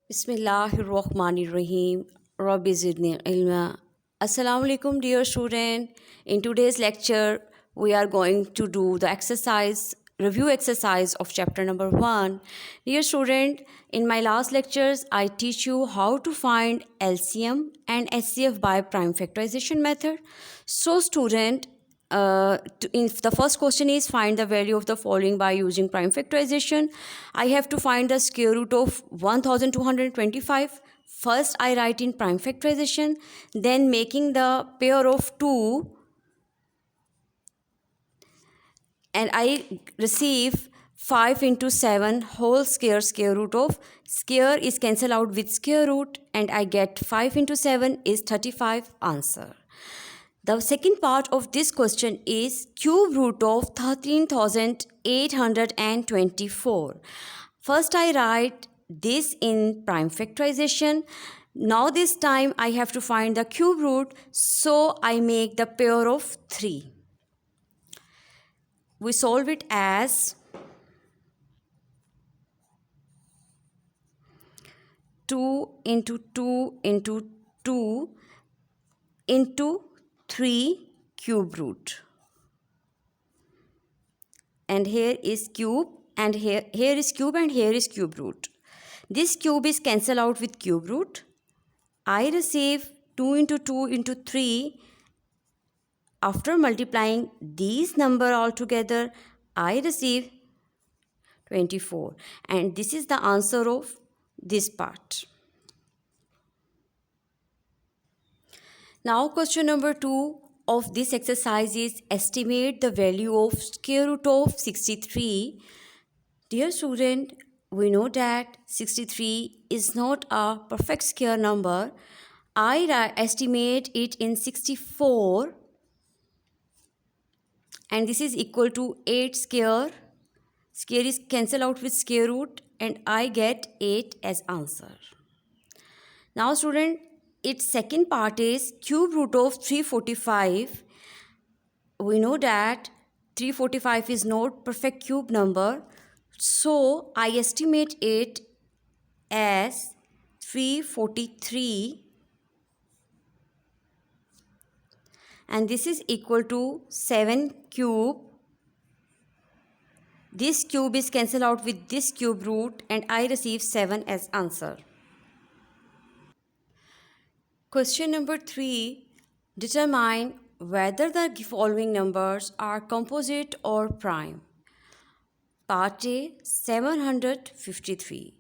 Bismillahirrahmanirrahim. Rabbi zidni ilma. Assalamu alaikum, dear student. In today's lecture, we are going to do the review exercise of chapter number 1. Dear student, in my last lectures, I teach you how to find LCM and HCF by prime factorization method. So, student, the first question is find the value of the following by using prime factorization. I have to find the square root of 1225. First I write in prime factorization, then making the pair of 2, and I receive 5 into 7 whole square root of square is cancelled out with square root, and I get 5 into 7 is 35 answer. The second part of this question is cube root of 13,824. First I write this in prime factorization. Now this time I have to find the cube root, so I make the pair of 3. We solve it as 2 into 2 into 2 into 3 cube root. And here is cube, and here is cube, and here is cube root. This cube is cancelled out with cube root. I receive 2 into 2 into 3. After multiplying these number all together, I receive 24. And this is the answer of this part. Now question number 2 of this exercise is estimate the value of square root of 63. Dear student, we know that 63 is not a perfect square number. I estimate it in 64, and this is equal to 8 square. Square is cancelled out with square root, and I get 8 as answer. Now student, its second part is cube root of 345. We know that 345 is not perfect cube number, so I estimate it as 343, and this is equal to 7 cube. This cube is cancelled out with this cube root, and I receive 7 as answer. Question number 3. Determine whether the following numbers are composite or prime. Part A, 753.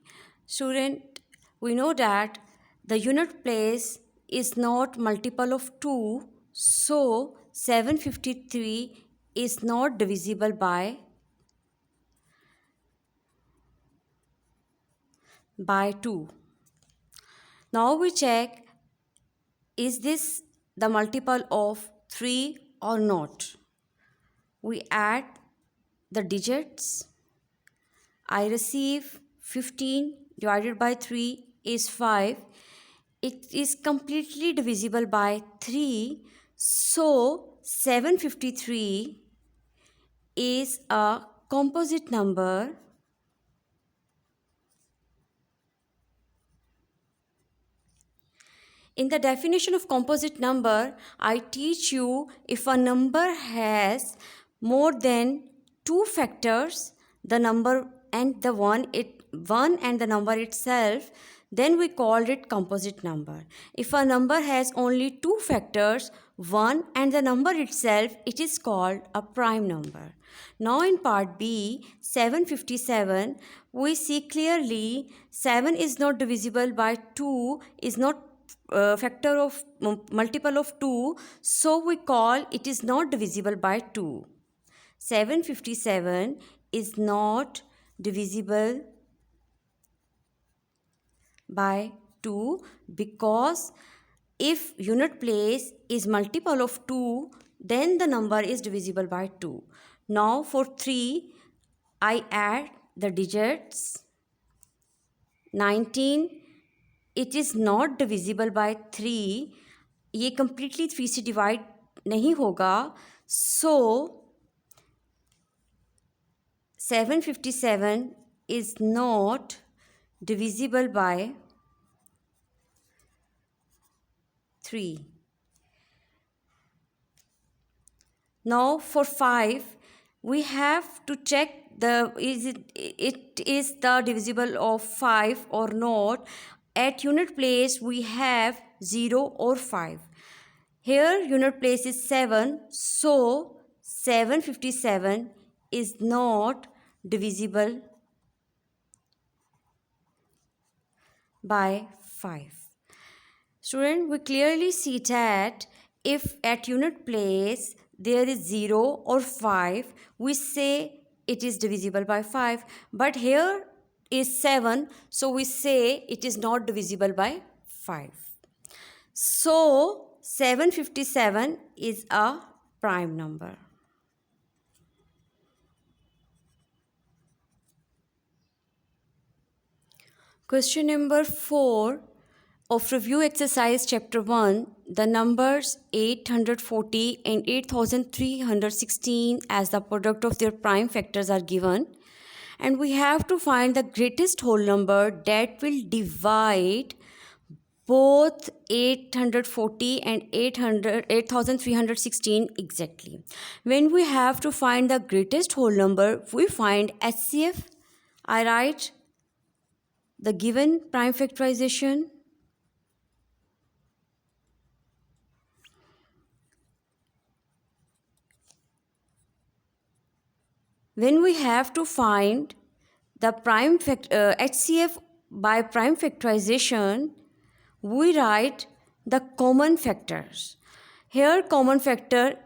Student, we know that the unit place is not multiple of 2, so 753 is not divisible by 2. Now we check, is this the multiple of 3 or not? We add the digits. I receive 15 divided by 3 is 5. It is completely divisible by 3. So 753 is a composite number. In the definition of composite number, I teach you if a number has more than 2 factors, the number and the one and the number itself, then we called it composite number. If a number has only 2 factors, 1 and the number itself, it is called a prime number. Now in part B, 757, we see clearly 7 is not divisible by 2, is not factor of multiple of 2, so we call it is not divisible by 2. 757 is not divisible by 2 because if unit place is multiple of 2, then the number is divisible by 2. Now for 3, I add the digits. 19, it is not divisible by 3. ये completely 3 से divide नहीं होगा. So 757 is not divisible by 3. Now for 5, we have to check it is the divisible of 5 or not. At unit place we have 0 or 5. Here unit place is 7, so 757 is not divisible by 5. Student, we clearly see that if at unit place there is 0 or 5, we say it is divisible by 5. But here is 7, so we say it is not divisible by 5. So 757 is a prime number. Question number 4 of review exercise chapter 1, the numbers 840 and 8316 as the product of their prime factors are given, and we have to find the greatest whole number that will divide both 840 and 8316 exactly. When we have to find the greatest whole number, we find HCF. I write the given prime factorization. When we have to find the HCF by prime factorization, we write the common factors. Here common factor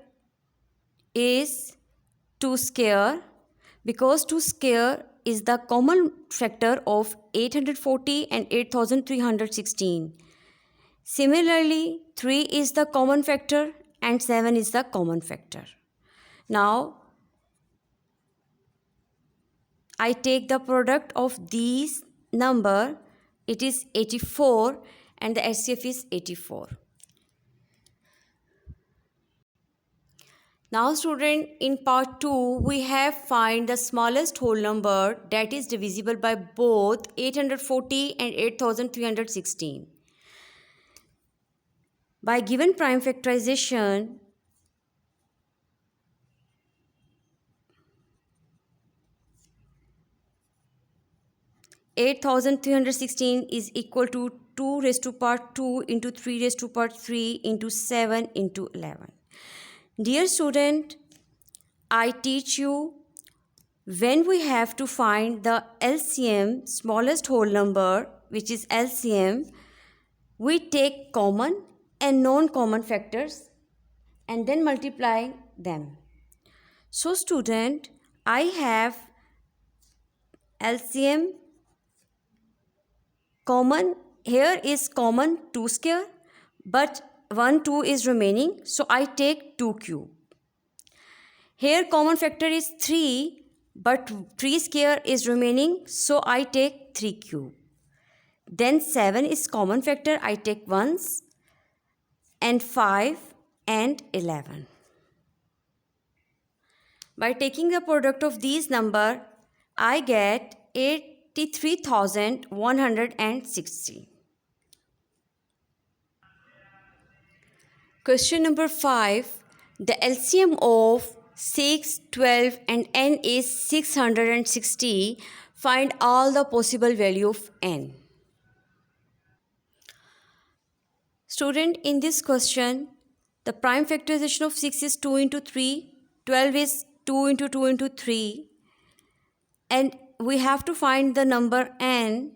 is 2 square, because 2 square is the common factor of 840 and 8316. Similarly, 3 is the common factor and 7 is the common factor. Now, I take the product of these number, it is 84 and the HCF is 84. Now student, in part 2, we have find the smallest whole number that is divisible by both 840 and 8316. By given prime factorization, (8,316) is equal to 2 raised to power 2 into 3 raised to power 3 into 7 into 11. Dear student, I teach you when we have to find the LCM, smallest whole number, which is LCM, we take common and non-common factors and then multiply them. So student, I have LCM common, here is common 2 square, but 1 2 is remaining, so I take 2 cube. Here common factor is 3, but 3 square is remaining, so I take 3 cube. Then 7 is common factor, I take 1s, and 5 and 11. By taking the product of these numbers, I get 83,160. Question number 5. The LCM of 6, 12 and n is 660. Find all the possible value of n. Student, in this question, the prime factorization of 6 is 2 into 3, 12 is 2 into 2 into 3, and we have to find the number n,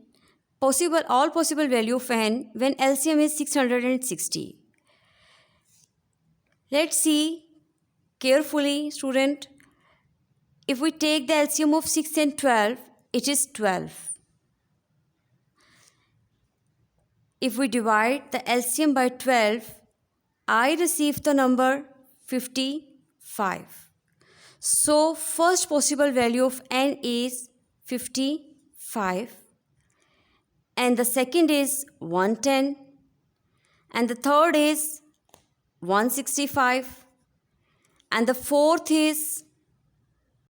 all possible value of n when LCM is 660. Let's see carefully, student. If we take the LCM of 6 and 12, it is 12. If we divide the LCM by 12, I receive the number 55. So, first possible value of n is 55, and the second is 110, and the third is 165, and the fourth is